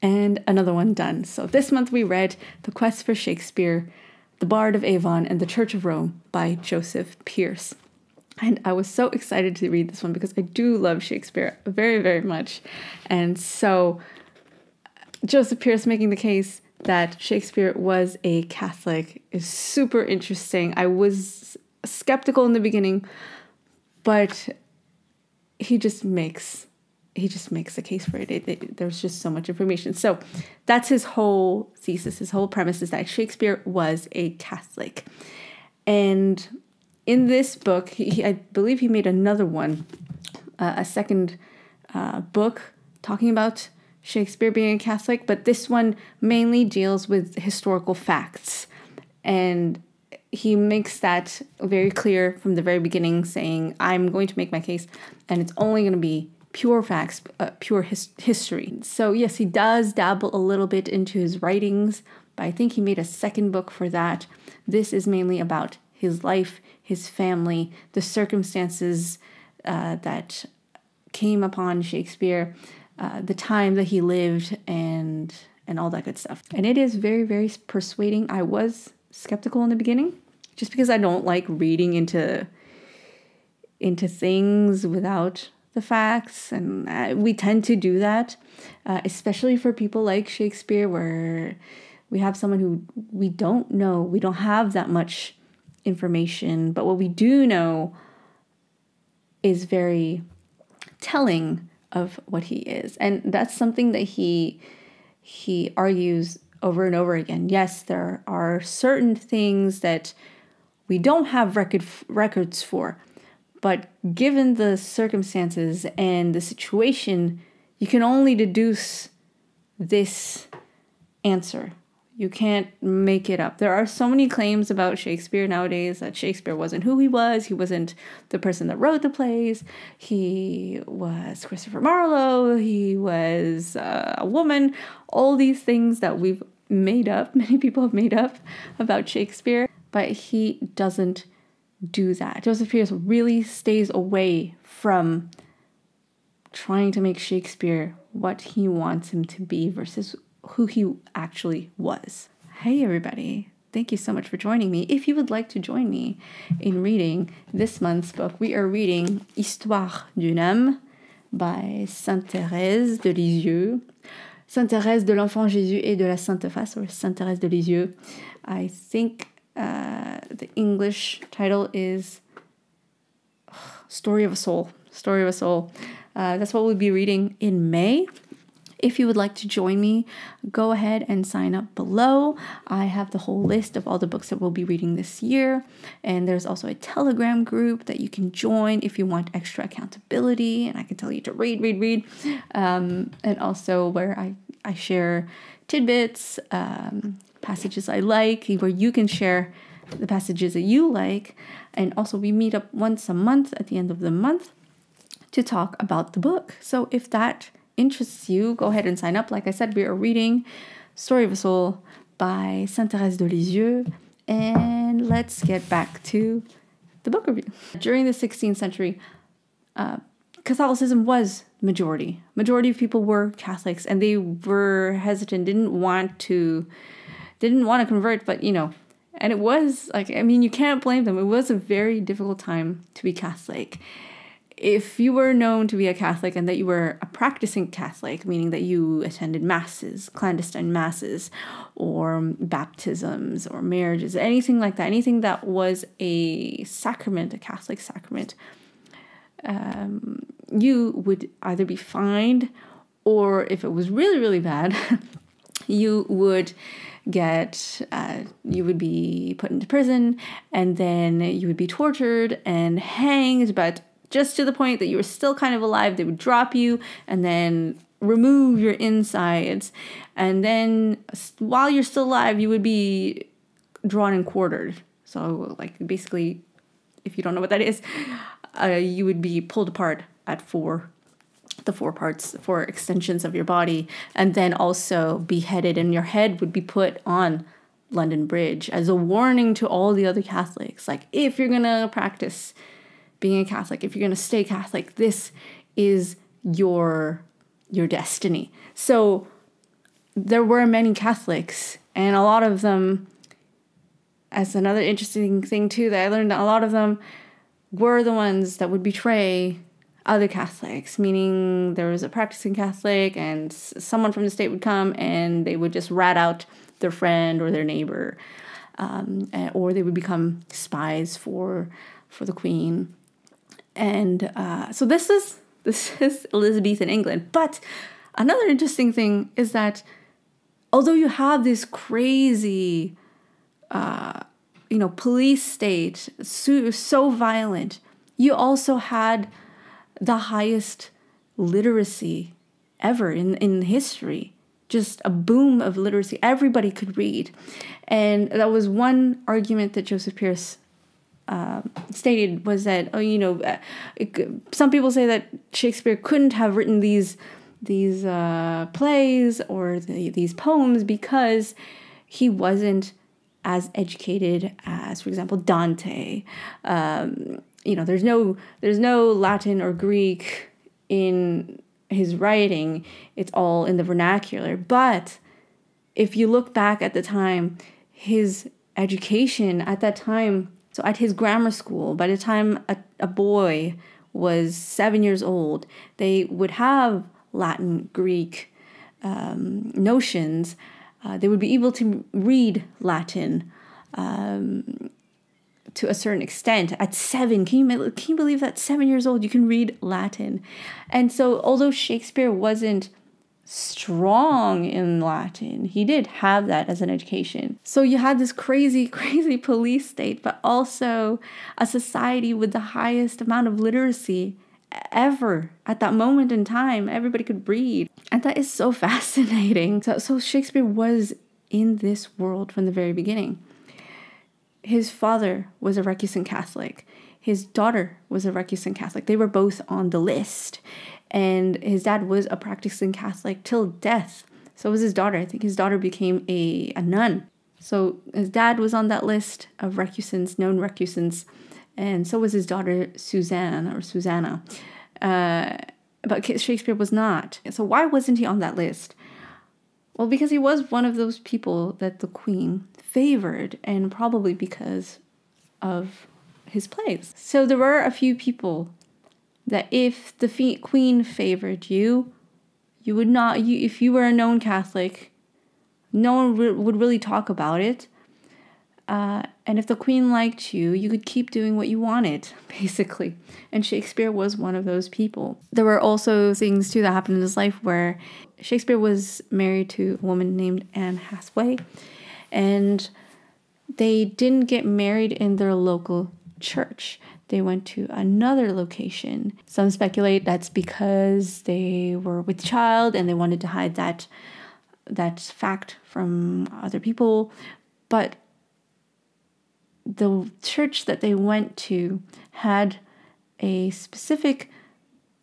and another one done. So this month we read The Quest for Shakespeare, The Bard of Avon, and The Church of Rome by Joseph Pearce. And I was so excited to read this one because I do love Shakespeare very, very much. And so Joseph Pearce making the case that Shakespeare was a Catholic is super interesting. I was skeptical in the beginning, but he just makes a case for it. There's just so much information. So that's his whole thesis. His whole premise is that Shakespeare was a Catholic. And in this book, I believe he made another one, a second book talking about Shakespeare being a Catholic, but this one mainly deals with historical facts. And he makes that very clear from the very beginning, saying, I'm going to make my case, and it's only going to be pure facts, pure history. So yes, he does dabble a little bit into his writings, but I think he made a second book for that. This is mainly about his life, his family, the circumstances that came upon Shakespeare, the time that he lived, and all that good stuff. And it is very, very persuading. I was skeptical in the beginning, just because I don't like reading into things without the facts, and we tend to do that, especially for people like Shakespeare, where we have someone who we don't know, we don't have that much information, but what we do know is very telling of what he is. And that's something that he argues over and over again. Yes, there are certain things that we don't have records for, but given the circumstances and the situation, you can only deduce this answer. You can't make it up. There are so many claims about Shakespeare nowadays that Shakespeare wasn't who he was. He wasn't the person that wrote the plays. He was Christopher Marlowe. He was a woman. All these things that we've made up, many people have made up about Shakespeare, but he doesn't do that. Joseph Pearce really stays away from trying to make Shakespeare what he wants him to be versus who he actually was. Hey everybody, thank you so much for joining me. If you would like to join me in reading this month's book, we are reading Histoire d'un homme by Sainte Thérèse de Lisieux. Sainte Thérèse de l'Enfant Jésus et de la Sainte Face, or Sainte Thérèse de Lisieux. I think the English title is Story of a Soul. Story of a Soul. That's what we'll be reading in May. If you would like to join me, go ahead and sign up below. I have the whole list of all the books that we'll be reading this year. And there's also a Telegram group that you can join if you want extra accountability. And I can tell you to read. And also where I share tidbits, passages I like, where you can share the passages that you like. And also we meet up once a month at the end of the month to talk about the book. So if that interests you, go ahead and sign up. Like I said, we are reading Story of a Soul by Sainte Thérèse de Lisieux, and let's get back to the book review. During the 16th century, Catholicism was majority. Majority of people were Catholics, and they were hesitant, didn't want to convert, but and it was you can't blame them. It was a very difficult time to be Catholic. If you were known to be a Catholic and that you were a practicing Catholic, meaning that you attended masses, clandestine masses, or baptisms, or marriages, anything like that, anything that was a sacrament, a Catholic sacrament, you would either be fined, or if it was really, really bad, you would be put into prison, and then you would be tortured and hanged, but just to the point that you were still kind of alive. They would drop you and then remove your insides. And then while you're still alive, you would be drawn and quartered. So basically, if you don't know what that is, you would be pulled apart at the four parts, four extensions of your body, and then also beheaded, and your head would be put on London Bridge as a warning to all the other Catholics. If you're going to practice being a Catholic, if you're going to stay Catholic, this is your destiny. So there were many Catholics, and a lot of them, as another interesting thing too that I learned, a lot of them were the ones that would betray other Catholics, meaning there was a practicing Catholic and someone from the state would come and they would just rat out their friend or their neighbor, or they would become spies for the Queen. And so this is Elizabethan England. But another interesting thing is that although you have this crazy, police state, so violent, you also had the highest literacy ever in history. Just a boom of literacy. Everybody could read. And that was one argument that Joseph Pearce stated, was that, some people say that Shakespeare couldn't have written these plays or these poems because he wasn't as educated as, for example, Dante. There's no Latin or Greek in his writing. It's all in the vernacular. But if you look back at the time, his education at that time, so at his grammar school, by the time a boy was 7 years old, they would have Latin, Greek notions. They would be able to read Latin to a certain extent at 7. Can you believe that 7 years old you can read Latin? And so although Shakespeare wasn't strong in Latin, he did have that as an education. So you had this crazy, crazy police state, but also a society with the highest amount of literacy ever at that moment in time. Everybody could read. And that is so fascinating. So Shakespeare was in this world from the very beginning. His father was a recusant Catholic. His daughter was a recusant Catholic. They were both on the list. And his dad was a practicing Catholic till death. So was his daughter. I think his daughter became a nun. So his dad was on that list of recusants, known recusants. And so was his daughter Susanna. But Shakespeare was not. So why wasn't he on that list? Well, because he was one of those people that the Queen favored, and probably because of his plays. So there were a few people that if the Queen favored you, you would not, if you were a known Catholic, no one would really talk about it. And if the Queen liked you, you could keep doing what you wanted, basically. And Shakespeare was one of those people. There were also things, too, that happened in his life where Shakespeare was married to a woman named Anne Hathaway, and they didn't get married in their local church. They went to another location. Some speculate that's because they were with child and they wanted to hide that fact from other people. But the church that they went to had a specific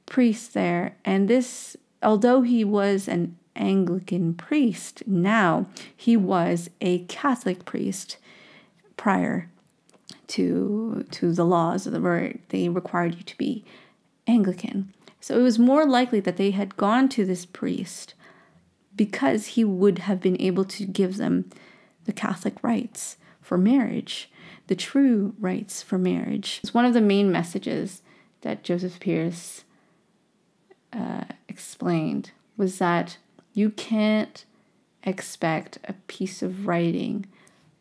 priest there, and this, although he was an Anglican priest now, he was a Catholic priest prior to the laws of the word. They required you to be Anglican. So it was more likely that they had gone to this priest because he would have been able to give them the Catholic rites for marriage, the true rites for marriage. It's one of the main messages that Joseph Pearce explained was that you can't expect a piece of writing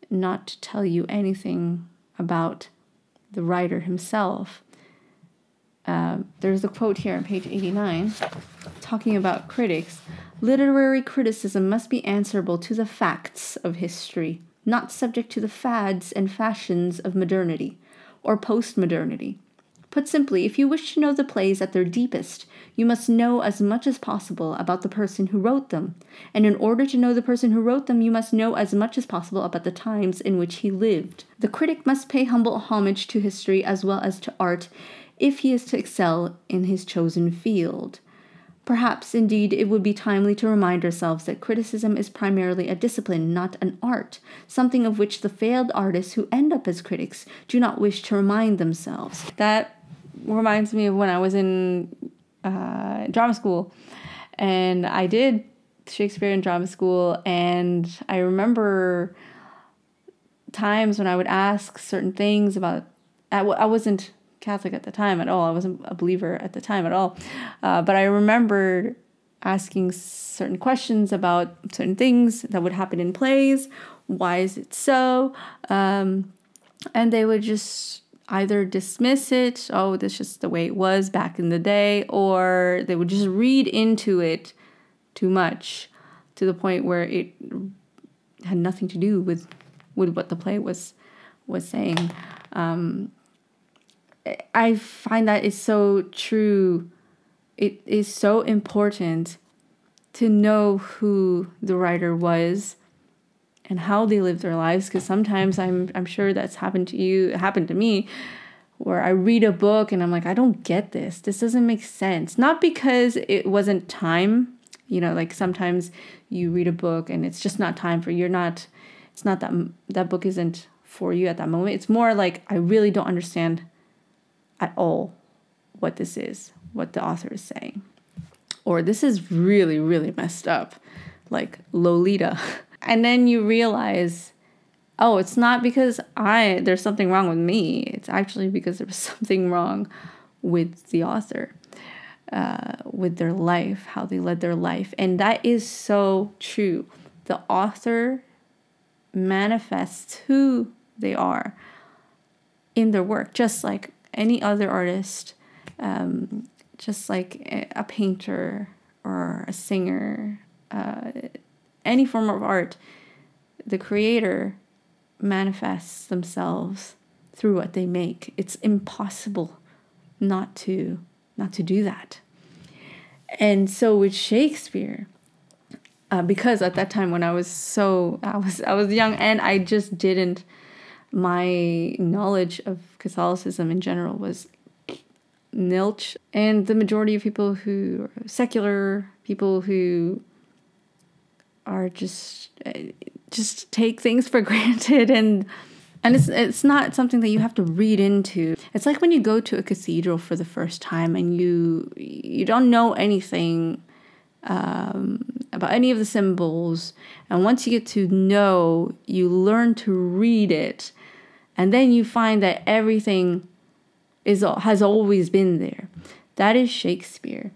not to tell you anything about the writer himself. There's a quote here on page 89 talking about critics. Literary criticism must be answerable to the facts of history, not subject to the fads and fashions of modernity or post-modernity. Put simply, if you wish to know the plays at their deepest, you must know as much as possible about the person who wrote them. And in order to know the person who wrote them, you must know as much as possible about the times in which he lived. The critic must pay humble homage to history as well as to art if he is to excel in his chosen field. Perhaps, indeed, it would be timely to remind ourselves that criticism is primarily a discipline, not an art, something of which the failed artists who end up as critics do not wish to remind themselves. That reminds me of when I was in drama school, and I did Shakespeare in drama school, and I remember times when I would ask certain things about, I wasn't Catholic at the time at all. I wasn't a believer at the time at all. But I remember asking certain questions about certain things that would happen in plays. Why is it so? And they would just either dismiss it, oh, that's just the way it was back in the day, or they would just read into it too much to the point where it had nothing to do with what the play was saying. I find that is so true. It is so important to know who the writer was and how they lived their lives, because sometimes I'm sure that's happened to you. It happened to me, where I read a book and I'm like, I don't get this. This doesn't make sense. Not because it wasn't time. You know, like sometimes you read a book and it's just not time for you. It's not that book isn't for you at that moment. It's more like, I really don't understand at all what this is, what the author is saying. Or this is really, really messed up, like Lolita. And then you realize, oh, it's not because there's something wrong with me. It's actually because there was something wrong with the author, with their life, how they led their life. And that is so true. The author manifests who they are in their work, just like any other artist, just like a painter or a singer, any form of art. The creator manifests themselves through what they make. It's impossible not to do that. And so with Shakespeare, because at that time when I was young, and I just didn't, my knowledge of Catholicism in general was nilch. And the majority of people who are secular, people who are just take things for granted, and it's not something that you have to read into. It's like when you go to a cathedral for the first time and you don't know anything about any of the symbols, and once you get to know, you learn to read it, and then you find that everything has always been there. That is Shakespeare.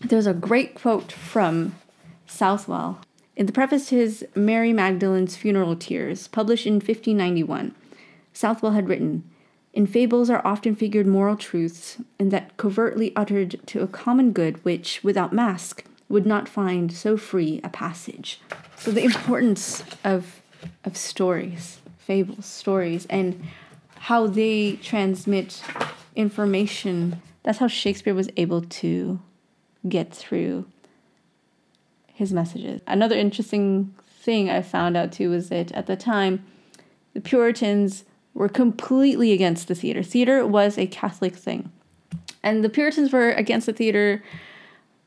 There's a great quote from Southwell in the preface to his Mary Magdalene's Funeral Tears, published in 1591. Southwell had written, "In fables are often figured moral truths, and that covertly uttered to a common good, which, without mask, would not find so free a passage." So the importance of stories, fables, stories, and how they transmit information. That's how Shakespeare was able to get through his messages. Another interesting thing I found out too was that at the time, the Puritans were completely against the theater. Theater was a Catholic thing. And the Puritans were against the theater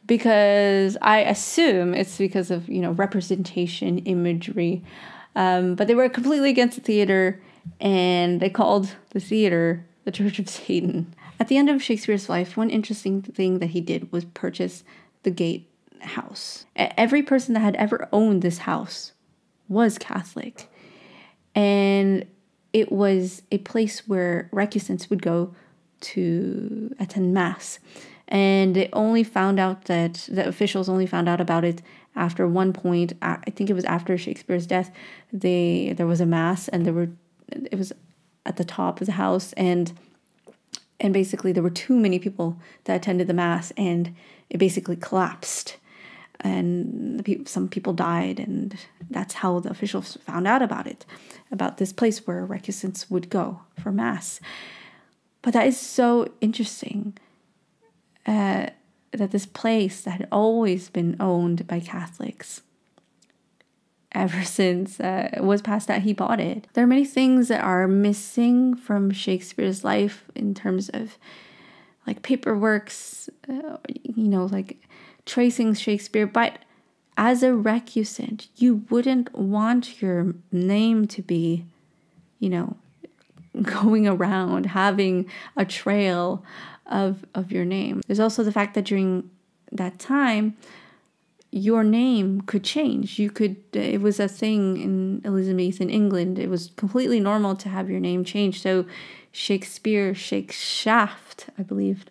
because I assume it's because of, representation, imagery. But they were completely against the theater, and they called the theater the Church of Satan. At the end of Shakespeare's life, one interesting thing that he did was purchase the Gatehouse. Every person that had ever owned this house was Catholic. And it was a place where recusants would go to attend Mass. And they only found out that the officials only found out about it after one point. I think it was after Shakespeare's death. There was a Mass, and it was at the top of the house, and basically there were too many people that attended the Mass, and it basically collapsed, and some people died, and that's how the officials found out about this place where recusants would go for Mass. But that is so interesting, that this place that had always been owned by Catholics ever since it was past that he bought it. There are many things that are missing from Shakespeare's life in terms of like paperworks, like tracing Shakespeare. But as a recusant, you wouldn't want your name to be, going around, having a trail of your name. There's also the fact that during that time, your name could change. It was a thing in Elizabethan England. It was completely normal to have your name changed. So Shakespeare, Shakeshaft, I believe,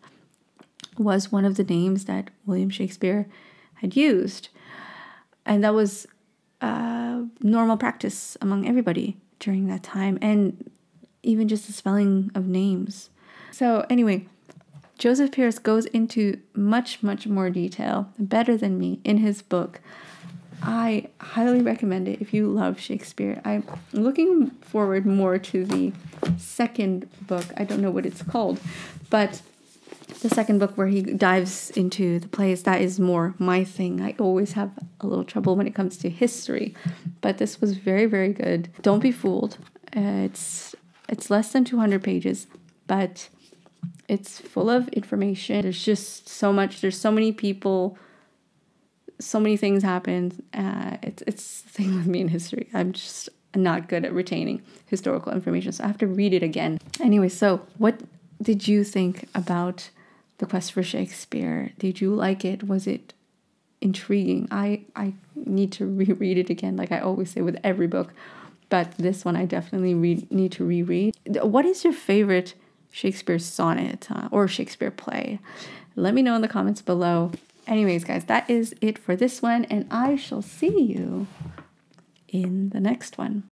was one of the names that William Shakespeare had used. And that was normal practice among everybody during that time. And even just the spelling of names. So anyway, Joseph Pearce goes into much, much more detail, better than me, in his book. I highly recommend it if you love Shakespeare. I'm looking forward more to the second book. I don't know what it's called, but the second book where he dives into the plays, that is more my thing. I always have a little trouble when it comes to history, but this was very, very good. Don't be fooled. It's less than 200 pages, but it's full of information. There's just so much. There's so many people. So many things happen. It's the thing with me in history. I'm just not good at retaining historical information, so I have to read it again. Anyway, so what did you think about The Quest for Shakespeare? Did you like it? Was it intriguing? I need to reread it again, like I always say with every book, but this one I definitely need to reread. What is your favorite Shakespeare sonnet or Shakespeare play? Let me know in the comments below. Anyways, guys, that is it for this one, and I shall see you in the next one.